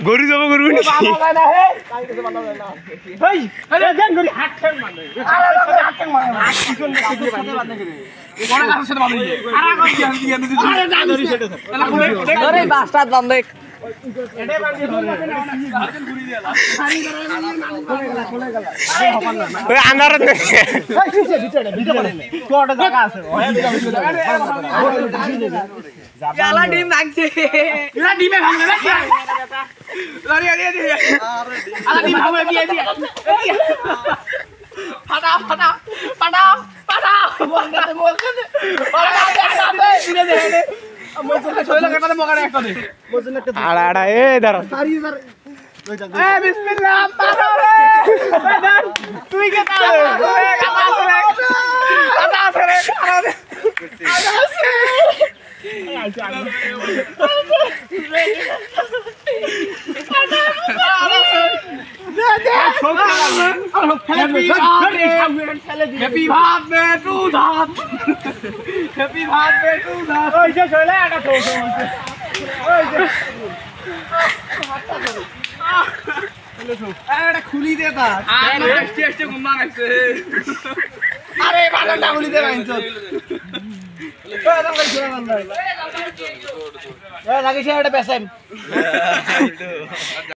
গরু যাব করবো নি আন্ধার ডিম ভাঙছে ডিমে ভাঙবে ফাটাও ফাটাও ফাটাও ফাটাও আড়া এ দাঁড়া তুই কে happy birthday to Dham happy birthday to Dham ओइ যে চলে এটা তো ওই যে এটা খুলি দে তা আরে টেস্টে গুম্বা নাইছে আরে বাটাটা খুলি দে বাইনছ ওই দাম করে চলে বান্দা ওই লাগিছে এটা পেছাম